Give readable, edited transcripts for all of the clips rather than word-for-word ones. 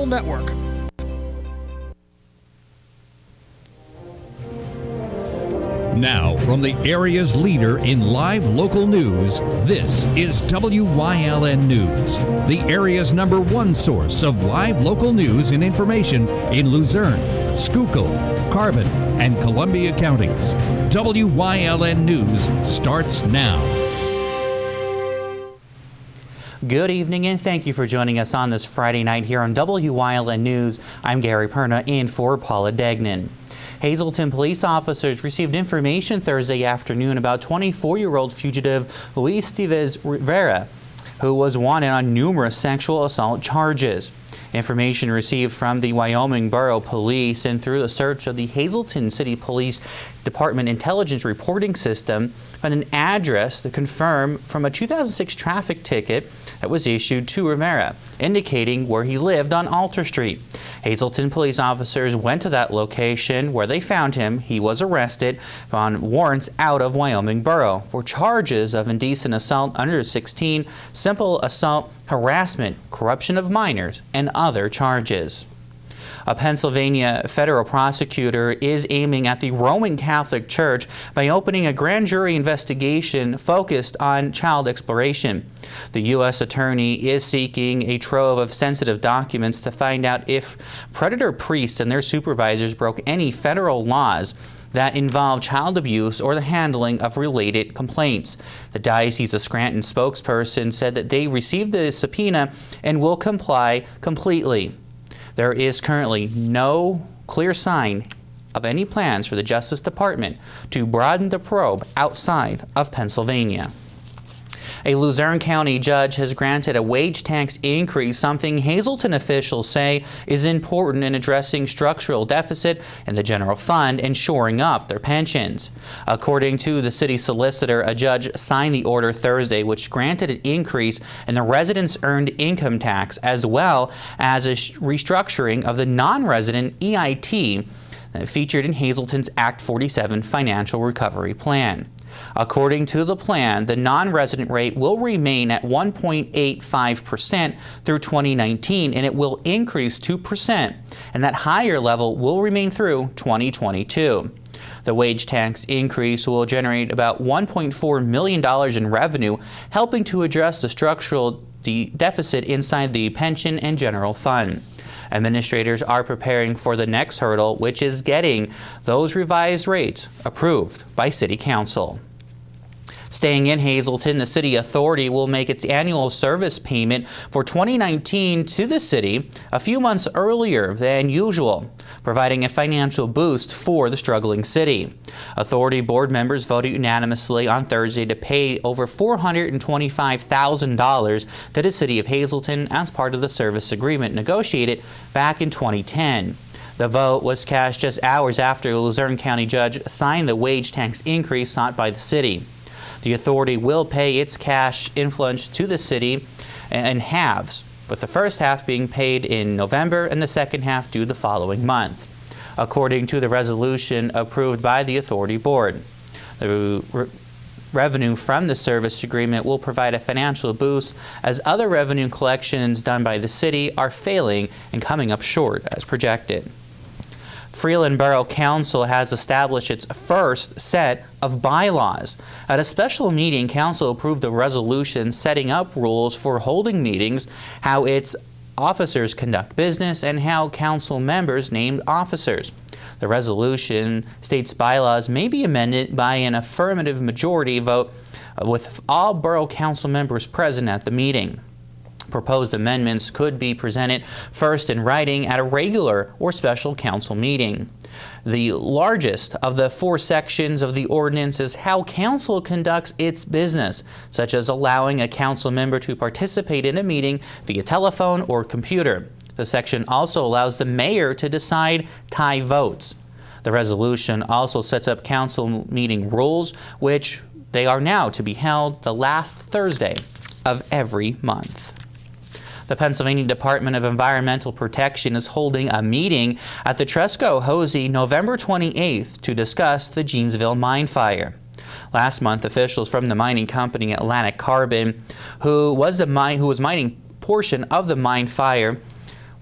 Network. Now, from the area's leader in live local news, this is WYLN News, the area's #1 source of live local news and information in Luzerne, Schuylkill, Carbon, and Columbia counties. WYLN News starts now. Good evening and thank you for joining us on this Friday night here on WYLN News. I'm Gary Perna in for Paula Degnan. Hazleton police officers received information Thursday afternoon about 24-year-old fugitive Luis Esteves Rivera, who was wanted on numerous sexual assault charges. Information received from the Wyoming Borough Police and through the search of the Hazleton City Police Department Intelligence Reporting System found an address that confirmed from a 2006 traffic ticket that was issued to Rivera, indicating where he lived on Alter Street. Hazleton police officers went to that location where they found him. He was arrested on warrants out of Wyoming Borough for charges of indecent assault under 16, simple assault, harassment, corruption of minors, and other charges. A Pennsylvania federal prosecutor is aiming at the Roman Catholic Church by opening a grand jury investigation focused on child exploration. The U.S. attorney is seeking a trove of sensitive documents to find out if predator priests and their supervisors broke any federal laws that involve child abuse or the handling of related complaints. The Diocese of Scranton spokesperson said that they received the subpoena and will comply completely. There is currently no clear sign of any plans for the Justice Department to broaden the probe outside of Pennsylvania. A Luzerne County judge has granted a wage tax increase, something Hazleton officials say is important in addressing structural deficit in the general fund and shoring up their pensions. According to the city solicitor, a judge signed the order Thursday, which granted an increase in the residents' earned income tax, as well as a restructuring of the non-resident EIT featured in Hazleton's Act 47 financial recovery plan. According to the plan, the non-resident rate will remain at 1.85% through 2019, and it will increase 2%, and that higher level will remain through 2022. The wage tax increase will generate about $1.4 million in revenue, helping to address the structural deficit inside the pension and general fund. Administrators are preparing for the next hurdle, which is getting those revised rates approved by City Council. Staying in Hazleton, the City Authority will make its annual service payment for 2019 to the city a few months earlier than usual, providing a financial boost for the struggling city. Authority board members voted unanimously on Thursday to pay over $425,000 to the City of Hazleton as part of the service agreement negotiated back in 2010. The vote was cast just hours after a Luzerne County judge signed the wage tax increase sought by the city. The authority will pay its cash influence to the city in halves, with the first half being paid in November and the second half due the following month, according to the resolution approved by the authority board. The revenue from the service agreement will provide a financial boost as other revenue collections done by the city are failing and coming up short as projected. Freeland Borough Council has established its first set of bylaws. At a special meeting, Council approved a resolution setting up rules for holding meetings, how its officers conduct business, and how Council members named officers. The resolution states bylaws may be amended by an affirmative majority vote with all Borough Council members present at the meeting. Proposed amendments could be presented first in writing at a regular or special council meeting. The largest of the 4 sections of the ordinance is how council conducts its business, such as allowing a council member to participate in a meeting via telephone or computer. The section also allows the mayor to decide tie votes. The resolution also sets up council meeting rules, which they are now to be held the last Thursday of every month. The Pennsylvania Department of Environmental Protection is holding a meeting at the Tresco-Hosey November 28th to discuss the Jeansville mine fire. Last month, officials from the mining company Atlantic Carbon, who was mining portion of the mine fire,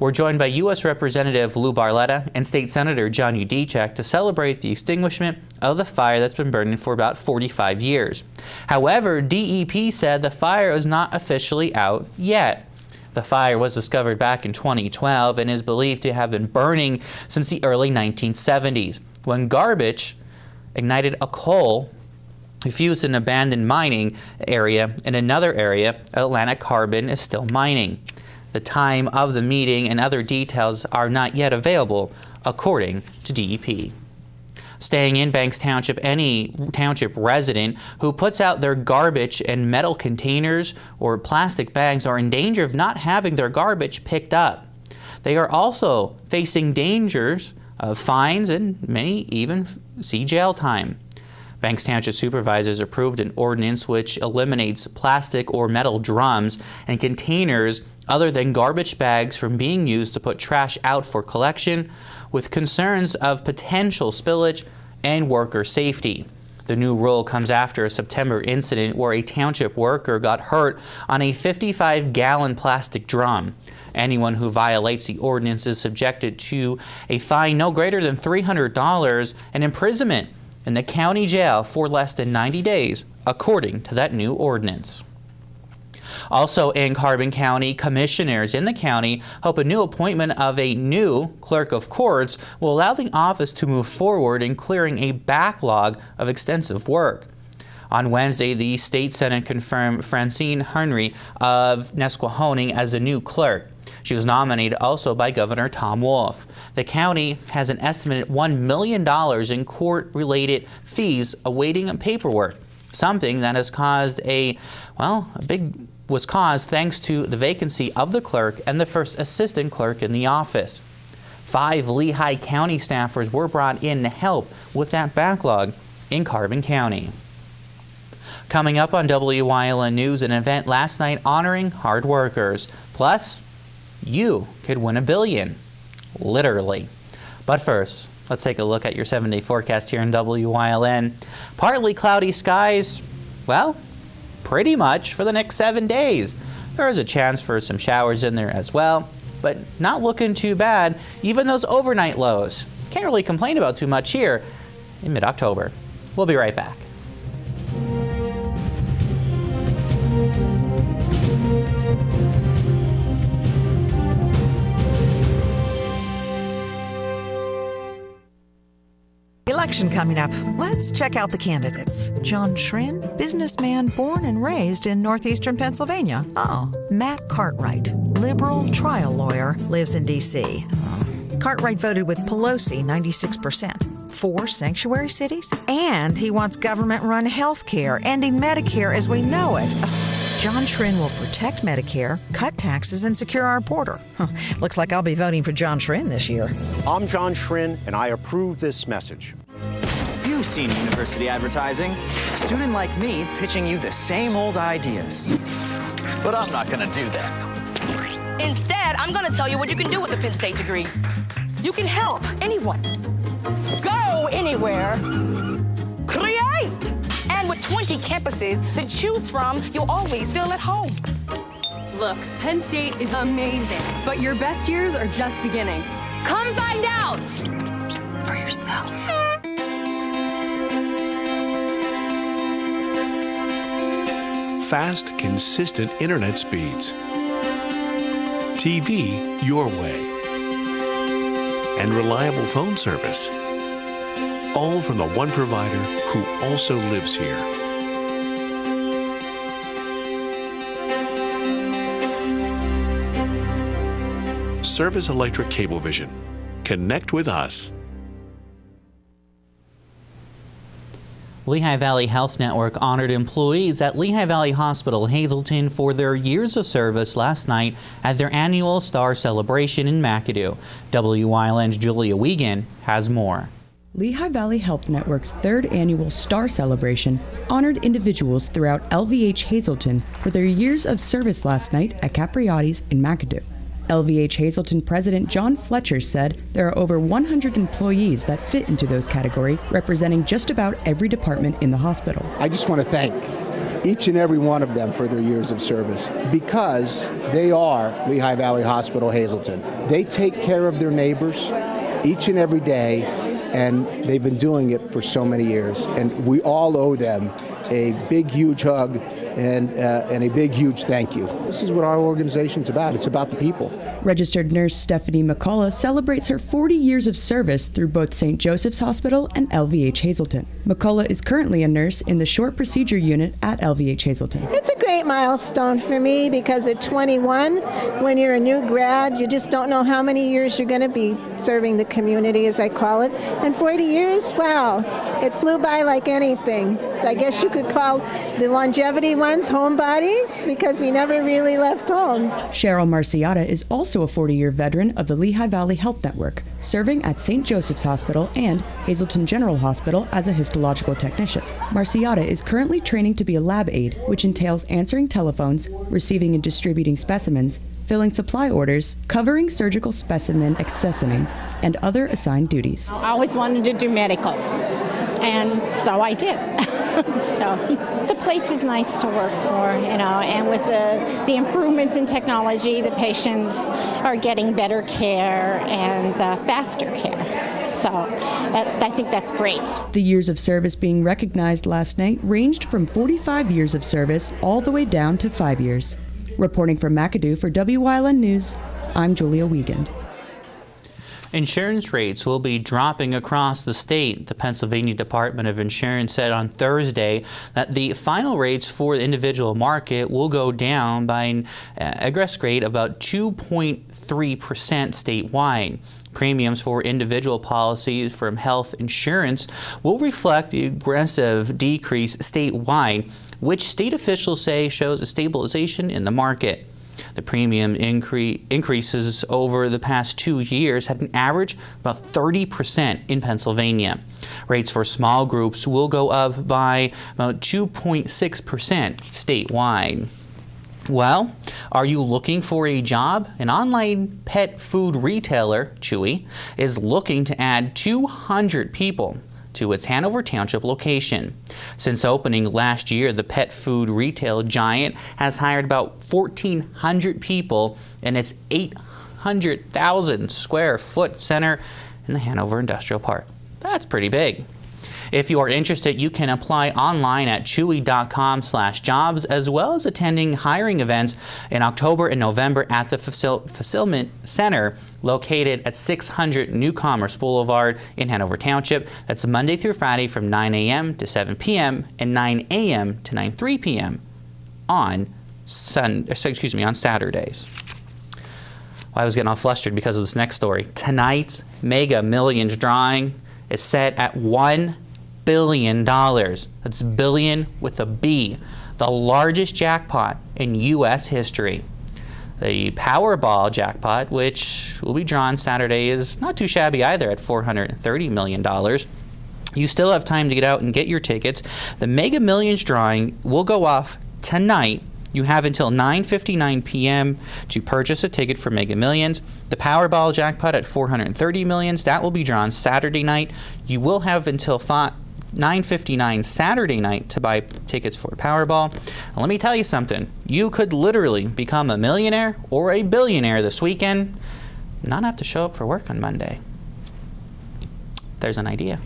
We're joined by U.S. Representative Lou Barletta and State Senator John Yudichak to celebrate the extinguishment of the fire that's been burning for about 45 years. However, DEP said the fire is not officially out yet. The fire was discovered back in 2012 and is believed to have been burning since the early 1970s, when garbage ignited a coal fused in an abandoned mining area in another area Atlantic Carbon is still mining. The time of the meeting and other details are not yet available, according to DEP. Staying in Banks Township, any township resident who puts out their garbage in metal containers or plastic bags are in danger of not having their garbage picked up. They are also facing dangers of fines and many even see jail time. Banks Township supervisors approved an ordinance which eliminates plastic or metal drums and containers other than garbage bags from being used to put trash out for collection, with concerns of potential spillage and worker safety. The new rule comes after a September incident where a township worker got hurt on a 55-gallon plastic drum. Anyone who violates the ordinance is subjected to a fine no greater than $300 and imprisonment in the county jail for less than 90 days, according to that new ordinance. Also in Carbon County, commissioners in the county hope a new appointment of a new clerk of courts will allow the office to move forward in clearing a backlog of extensive work. On Wednesday, the State Senate confirmed Francine Henry of Nesquehoning as the new clerk. She was nominated also by Governor Tom Wolf. The county has an estimated $1 million in court-related fees awaiting paperwork, something that has caused was caused thanks to the vacancy of the clerk and the first assistant clerk in the office. 5 Lehigh County staffers were brought in to help with that backlog in Carbon County. Coming up on WYLN News, an event last night honoring hard workers. Plus, you could win $1 billion, literally. But first, let's take a look at your 7-day forecast here in WYLN. Partly cloudy skies, well, pretty much for the next 7 days. There is a chance for some showers in there as well, but not looking too bad. Even those overnight lows. Can't really complain about too much here in mid-October. We'll be right back. Election coming up. Let's check out the candidates. John Trin, businessman born and raised in northeastern Pennsylvania. Oh, Matt Cartwright, liberal trial lawyer, lives in D.C. Cartwright voted with Pelosi 96%. 4 sanctuary cities? And he wants government-run health care, ending Medicare as we know it. John Trin will protect Medicare, cut taxes, and secure our border. Looks like I'll be voting for John Trin this year. I'm John Trin, and I approve this message. You've seen university advertising. A student like me pitching you the same old ideas. But I'm not gonna do that. Instead, I'm gonna tell you what you can do with a Penn State degree. You can help anyone. Go anywhere. Create! And with 20 campuses to choose from, you'll always feel at home. Look, Penn State is amazing, but your best years are just beginning. Come find out for yourself. Fast, consistent internet speeds. TV your way. And reliable phone service. All from the one provider who also lives here. Service Electric Cablevision. Connect with us. Lehigh Valley Health Network honored employees at Lehigh Valley Hospital Hazleton for their years of service last night at their annual Star Celebration in McAdoo. WYLN's Julia Wiegand has more. Lehigh Valley Health Network's 3rd annual Star Celebration honored individuals throughout LVH Hazleton for their years of service last night at Capriotti's in McAdoo. LVH Hazleton President John Fletcher said there are over 100 employees that fit into those categories, representing just about every department in the hospital. I just want to thank each and every one of them for their years of service, because they are Lehigh Valley Hospital Hazleton. They take care of their neighbors each and every day, and they've been doing it for so many years. And we all owe them a big, huge hug and a big, huge thank you. This is what our organization's about. It's about the people. Registered nurse Stephanie McCullough celebrates her 40 years of service through both St. Joseph's Hospital and LVH Hazleton. McCullough is currently a nurse in the short procedure unit at LVH Hazleton. It's a great milestone for me because at 21, when you're a new grad, you just don't know how many years you're going to be serving the community, as I call it. And 40 years, wow, it flew by like anything. So I guess you could call the longevity ones homebodies because we never really left home. Cheryl Marciata is also a 40-year veteran of the Lehigh Valley Health Network, serving at St. Joseph's Hospital and Hazleton General Hospital as a histological technician. Marciata is currently training to be a lab aide, which entails answering telephones, receiving and distributing specimens, filling supply orders, covering surgical specimen accessioning, and other assigned duties. I always wanted to do medical, and so I did. So the place is nice to work for, and with the improvements in technology, the patients are getting better care and faster care. So I think that's great. The years of service being recognized last night ranged from 45 years of service all the way down to 5 years. Reporting from McAdoo for WYLN News, I'm Julia Wiegand. Insurance rates will be dropping across the state. The Pennsylvania Department of Insurance said on Thursday that the final rates for the individual market will go down by an aggressive rate of about 2.3% statewide. Premiums for individual policies from health insurance will reflect the aggressive decrease statewide, which state officials say shows a stabilization in the market. The premium increases over the past 2 years had an average about 30% in Pennsylvania. Rates for small groups will go up by about 2.6% statewide. Well, are you looking for a job? An online pet food retailer, Chewy, is looking to add 200 people to its Hanover Township location. Since opening last year, the pet food retail giant has hired about 1,400 people in its 800,000 square foot center in the Hanover Industrial Park. That's pretty big. If you are interested, you can apply online at chewy.com/jobs, as well as attending hiring events in October and November at the Fulfillment Center located at 600 New Commerce Boulevard in Hanover Township. That's Monday through Friday from 9 a.m. to 7 p.m. and 9 a.m. to 9:03 p.m. on Saturdays. Well, I was getting all flustered because of this next story. Tonight's Mega Millions drawing is set at $1 billion. That's billion with a B, the largest jackpot in U.S. history. The Powerball jackpot, which will be drawn Saturday, is not too shabby either at $430 million. You still have time to get out and get your tickets. The Mega Millions drawing will go off tonight. You have until 9:59 p.m. to purchase a ticket for Mega Millions. The Powerball jackpot at $430 million, that will be drawn Saturday night. You will have until 9:59 Saturday night to buy tickets for Powerball. And let me tell you something. You could literally become a millionaire or a billionaire this weekend, not have to show up for work on Monday. There's an idea.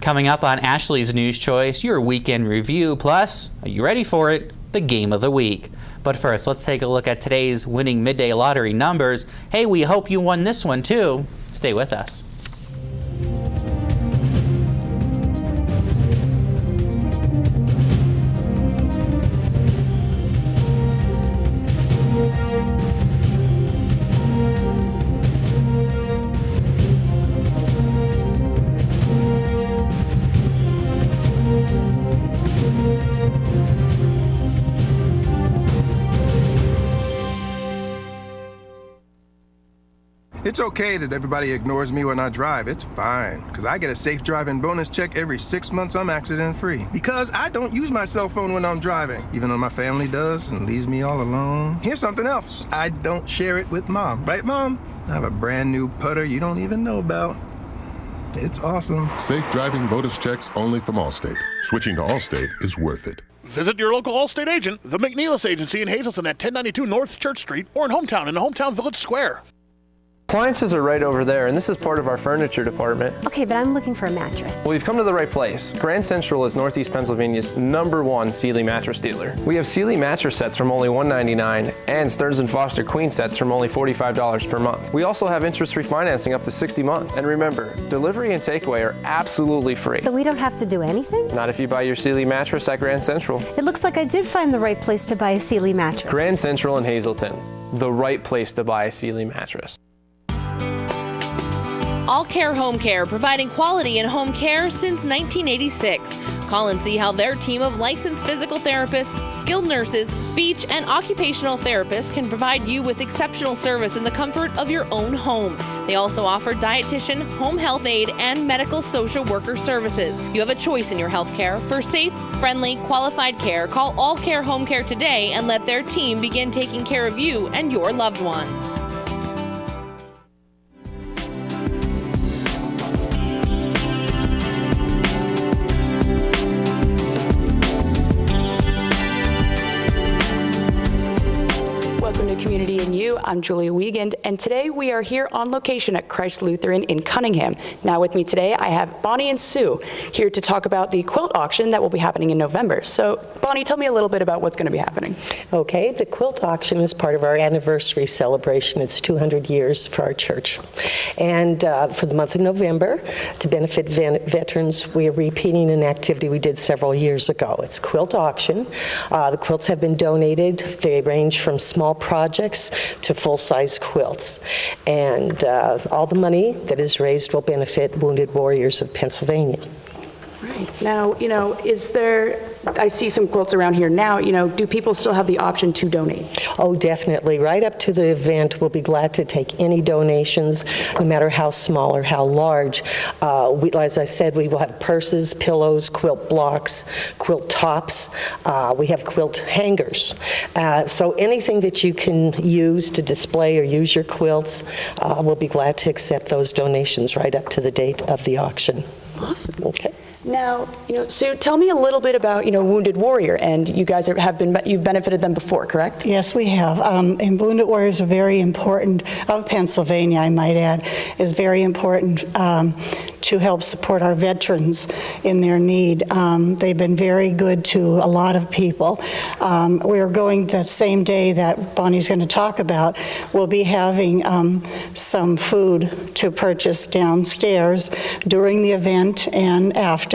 Coming up on Ashley's News Choice, your weekend review, plus, are you ready for it? The game of the week. But first, let's take a look at today's winning midday lottery numbers. Hey, we hope you won this one too. Stay with us. It's okay that everybody ignores me when I drive. It's fine, because I get a safe driving bonus check every 6 months I'm accident-free. Because I don't use my cell phone when I'm driving, even though my family does and leaves me all alone. Here's something else. I don't share it with Mom. Right, Mom? I have a brand new putter you don't even know about. It's awesome. Safe driving bonus checks only from Allstate. Switching to Allstate is worth it. Visit your local Allstate agent, the McNeilis Agency in Hazleton at 1092 North Church Street, or in Hometown in the Hometown Village Square. Appliances are right over there, and this is part of our furniture department. Okay, but I'm looking for a mattress. Well, you've come to the right place. Grand Central is Northeast Pennsylvania's #1 Sealy mattress dealer. We have Sealy mattress sets from only $199 and Stearns & Foster queen sets from only $45 per month. We also have interest-free financing up to 60 months. And remember, delivery and takeaway are absolutely free. So we don't have to do anything? Not if you buy your Sealy mattress at Grand Central. It looks like I did find the right place to buy a Sealy mattress. Grand Central in Hazleton, the right place to buy a Sealy mattress. All Care Home Care, providing quality in home care since 1986. Call and see how their team of licensed physical therapists, skilled nurses, speech, and occupational therapists can provide you with exceptional service in the comfort of your own home. They also offer dietitian, home health aide, and medical social worker services. You have a choice in your health care. For safe, friendly, qualified care, call All Care Home Care today and let their team begin taking care of you and your loved ones. Community and You. I'm Julia Wiegand, and today we are here on location at Christ Lutheran in Cunningham. Now with me today, I have Bonnie and Sue here to talk about the quilt auction that will be happening in November. So Bonnie, tell me a little bit about what's going to be happening. Okay, the quilt auction is part of our anniversary celebration. It's 200 years for our church. And for the month of November, to benefit veterans, we are repeating an activity we did several years ago. It's quilt auction. The quilts have been donated. They range from small projects to full-size quilts. And all the money that is raised will benefit Wounded Warriors of Pennsylvania. Right. Now, is there, I see some quilts around here now, do people still have the option to donate? Oh, definitely. Right up to the event, we'll be glad to take any donations, no matter how small or how large. As I said, we will have purses, pillows, quilt blocks, quilt tops. We have quilt hangers. So anything that you can use to display or use your quilts, we'll be glad to accept those donations right up to the date of the auction. Awesome. Okay. Now, Sue, tell me a little bit about, Wounded Warrior, and you guys you've benefited them before, correct? Yes, we have. And Wounded Warriors are very important, of Pennsylvania, I might add, is very important to help support our veterans in their need. They've been very good to a lot of people. We're going that same day that Bonnie's going to talk about, we'll be having some food to purchase downstairs during the event and after.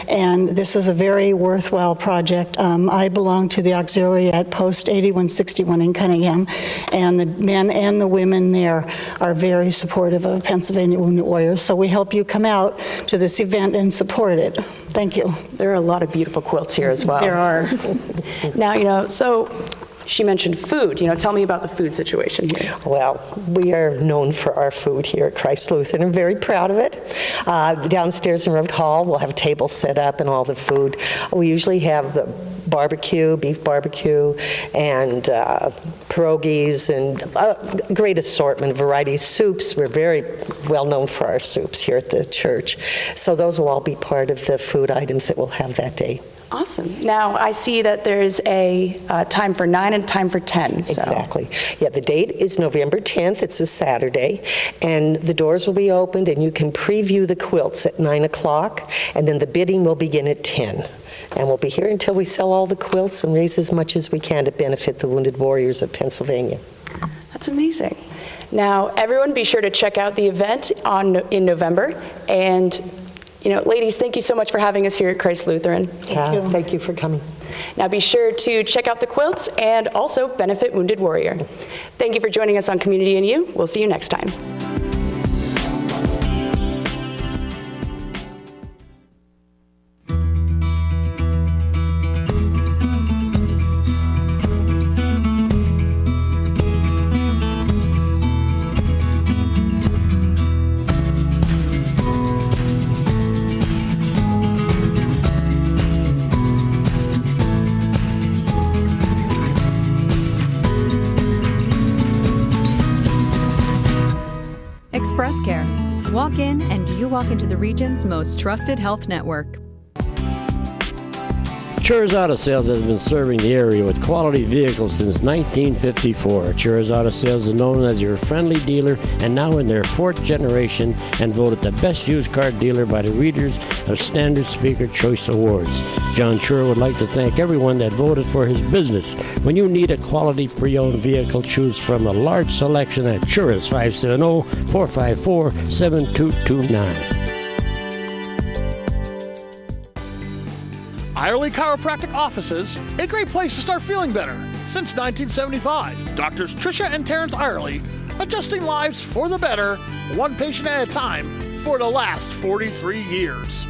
And this is a very worthwhile project. I belong to the auxiliary at Post 8161 in Cunningham, and the men and the women there are very supportive of Pennsylvania Wounded Warriors. So we hope you come out to this event and support it. Thank you. There are a lot of beautiful quilts here as well. There are. Now, so she mentioned food. Tell me about the food situation here. Well, we are known for our food here at Christ Lutheran. I'm very proud of it. Downstairs in Road Hall, we'll have tables set up and all the food. We usually have the barbecue, beef barbecue, and pierogies, and a great assortment, variety of soups. We're very well known for our soups here at the church. So those will all be part of the food items that we'll have that day. Awesome. Now, I see that there's a time for 9 and time for 10. So. Exactly. Yeah, the date is November 10th. It's a Saturday. And the doors will be opened, and you can preview the quilts at 9 o'clock, and then the bidding will begin at 10. And we'll be here until we sell all the quilts and raise as much as we can to benefit the Wounded Warriors of Pennsylvania. That's amazing. Now, everyone be sure to check out the event in November. And ladies, thank you so much for having us here at Christ Lutheran. Thank you. Thank you for coming. Now be sure to check out the quilts and also benefit Wounded Warrior. Thank you for joining us on Community and You. We'll see you next time. Express Care. Walk in and you walk into the region's most trusted health network. Churz Auto Sales has been serving the area with quality vehicles since 1954. Churz Auto Sales is known as your friendly dealer and now in their 4th generation and voted the best used car dealer by the readers of Standard Speaker Choice Awards. John Chur would like to thank everyone that voted for his business. When you need a quality pre-owned vehicle, choose from a large selection at Churz, 570-454-7229. Irely Chiropractic Offices, a great place to start feeling better since 1975. Doctors Tricia and Terrence Irely, adjusting lives for the better, one patient at a time for the last 43 years.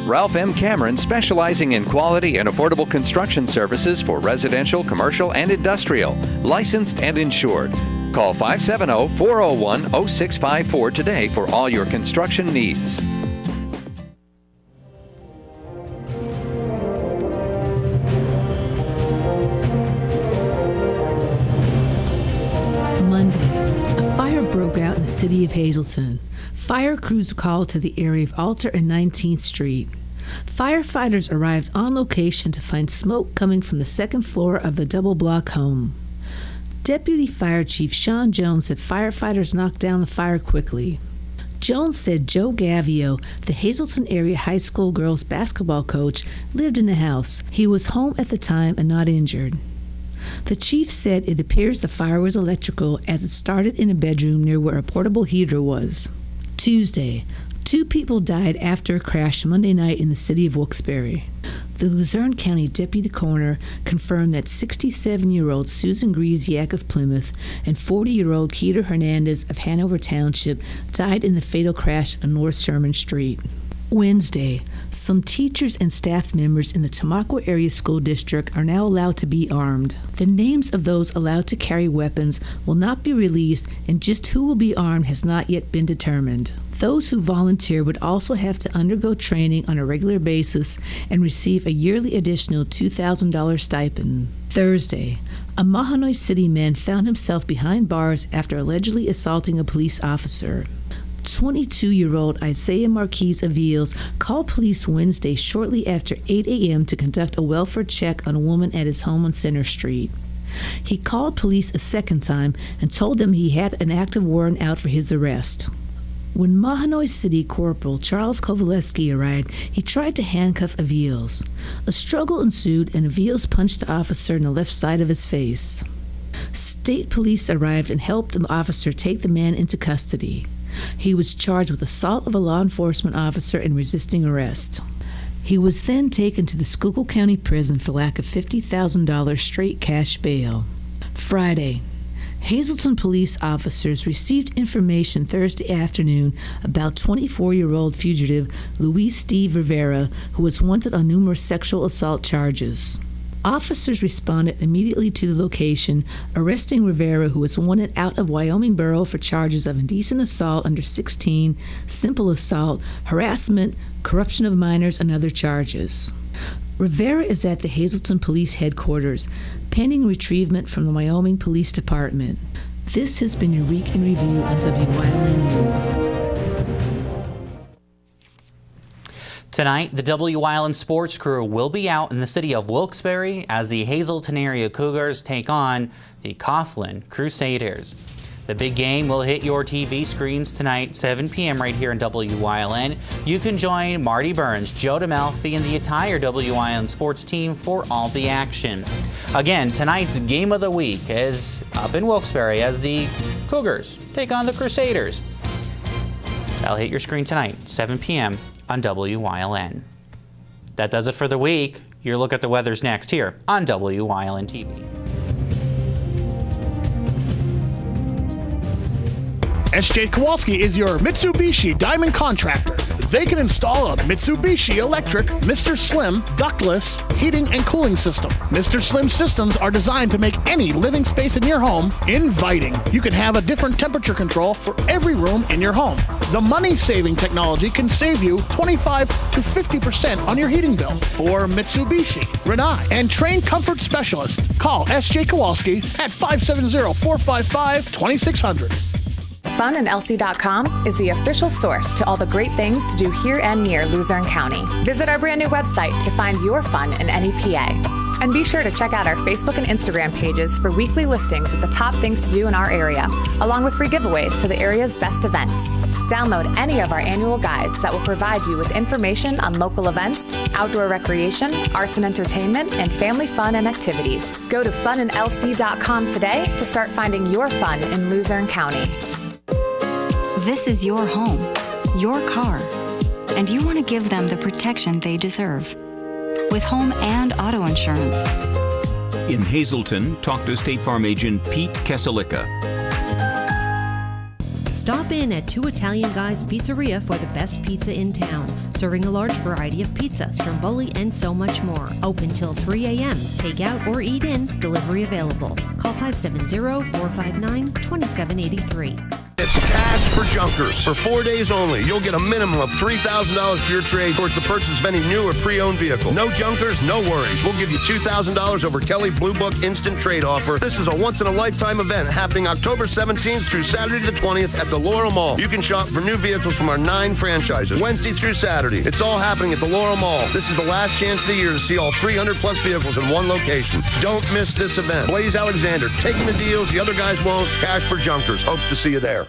Ralph M. Cameron, specializing in quality and affordable construction services for residential, commercial, and industrial, licensed and insured. Call 570-401-0654 today for all your construction needs. City of Hazleton. Fire crews called to the area of Alter and 19th Street. Firefighters arrived on location to find smoke coming from the second floor of the double-block home. Deputy Fire Chief Sean Jones said firefighters knocked down the fire quickly. Jones said Joe Gavio, the Hazleton area high school girls basketball coach, lived in the house. He was home at the time and not injured. The chief said it appears the fire was electrical as it started in a bedroom near where a portable heater was. Tuesday, 2 people died after a crash Monday night in the city of Wilkes-Barre. The Luzerne County Deputy Coroner confirmed that 67-year-old Susan Griesiak of Plymouth and 40-year-old Keita Hernandez of Hanover Township died in the fatal crash on North Sherman Street. Wednesday, some teachers and staff members in the Tamaqua Area School District are now allowed to be armed. The names of those allowed to carry weapons will not be released, and just who will be armed has not yet been determined. Those who volunteer would also have to undergo training on a regular basis and receive a yearly additional $2,000 stipend. Thursday, a Mahanoy City man found himself behind bars after allegedly assaulting a police officer. 22-year-old Isaiah Marquise Aviles called police Wednesday shortly after 8 a.m. to conduct a welfare check on a woman at his home on Center Street. He called police a second time and told them he had an active warrant out for his arrest. When Mahanoy City Corporal Charles Kovaleski arrived, he tried to handcuff Aviles. A struggle ensued and Aviles punched the officer in the left side of his face. State police arrived and helped the officer take the man into custody. He was charged with assault of a law enforcement officer and resisting arrest. He was then taken to the Schuylkill County Prison for lack of $50,000 straight cash bail. Friday, Hazleton police officers received information Thursday afternoon about 24-year-old fugitive Luis Steve Rivera, who was wanted on numerous sexual assault charges. Officers responded immediately to the location, arresting Rivera, who was wanted out of Wyoming Borough for charges of indecent assault under 16, simple assault, harassment, corruption of minors, and other charges. Rivera is at the Hazleton Police Headquarters, pending retrievement from the Wyoming Police Department. This has been your Week in Review on WYLN News. Tonight, the WYLN sports crew will be out in the city of Wilkes-Barre as the Hazleton area Cougars take on the Coughlin Crusaders. The big game will hit your TV screens tonight, 7 p.m. right here in WYLN. You can join Marty Burns, Joe DeMalfi, and the entire WYLN sports team for all the action. Again, tonight's game of the week is up in Wilkes-Barre as the Cougars take on the Crusaders. That'll hit your screen tonight, 7 p.m. on WYLN. That does it for the week. Your look at the weather's next here on WYLN TV. SJ Kowalski is your Mitsubishi Diamond Contractor. They can install a Mitsubishi electric Mr. Slim ductless heating and cooling system. Mr. Slim systems are designed to make any living space in your home inviting. You can have a different temperature control for every room in your home. The money-saving technology can save you 25 to 50% on your heating bill. For Mitsubishi, Rinnai, and trained comfort specialists, call SJ Kowalski at 570-455-2600. FunandLC.com is the official source to all the great things to do here and near Luzerne County. Visit our brand new website to find your fun in any PA. And be sure to check out our Facebook and Instagram pages for weekly listings of the top things to do in our area, along with free giveaways to the area's best events. Download any of our annual guides that will provide you with information on local events, outdoor recreation, arts and entertainment, and family fun and activities. Go to funandlc.com today to start finding your fun in Luzerne County. This is your home, your car, and you want to give them the protection they deserve. With home and auto insurance. In Hazleton, talk to State Farm agent Pete Keselica. Stop in at Two Italian Guys Pizzeria for the best pizza in town, serving a large variety of pizzas, stromboli, and so much more. Open till 3 a.m. Take out or eat in, delivery available. Call 570-459-2783. It's Cash for Junkers. For 4 days only, you'll get a minimum of $3,000 for your trade towards the purchase of any new or pre-owned vehicle. No junkers, no worries. We'll give you $2,000 over Kelly Blue Book Instant Trade Offer. This is a once-in-a-lifetime event happening October 17th through Saturday the 20th at the Laurel Mall. You can shop for new vehicles from our 9 franchises, Wednesday through Saturday. It's all happening at the Laurel Mall. This is the last chance of the year to see all 300-plus vehicles in one location. Don't miss this event. Blaze Alexander, taking the deals the other guys won't. Cash for Junkers. Hope to see you there.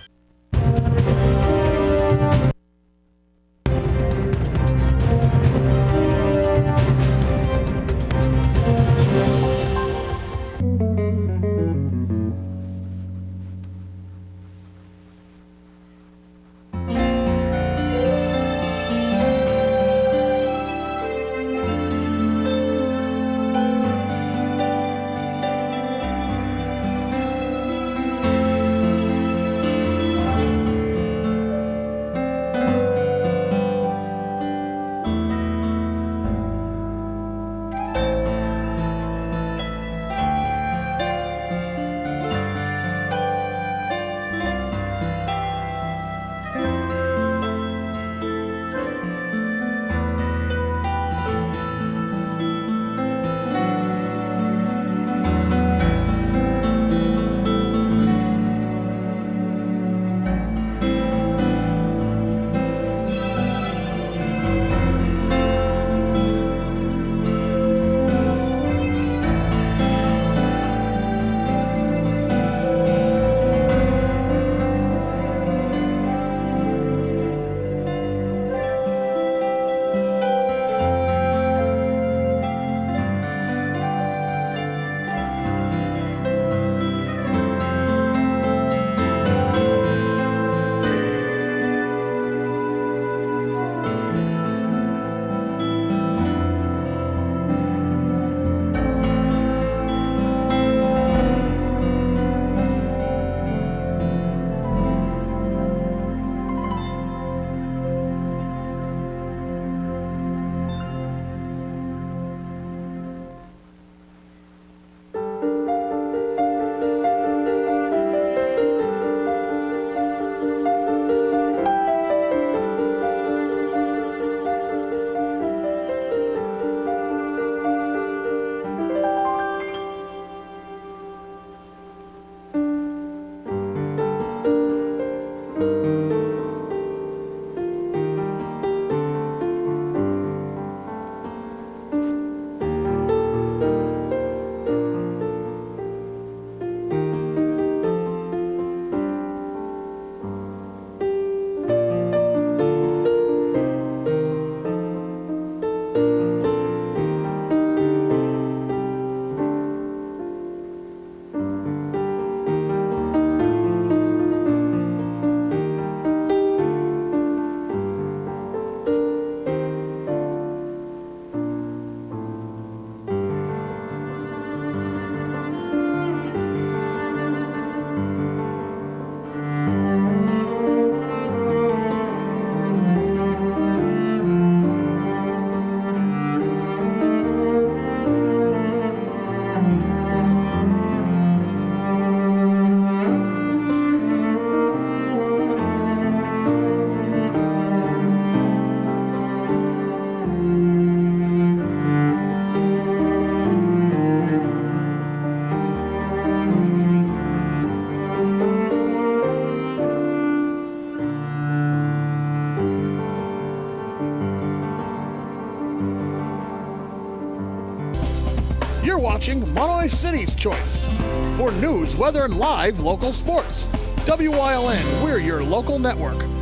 watching Monterey City's choice. For news, weather, and live local sports. WYLN, we're your local network.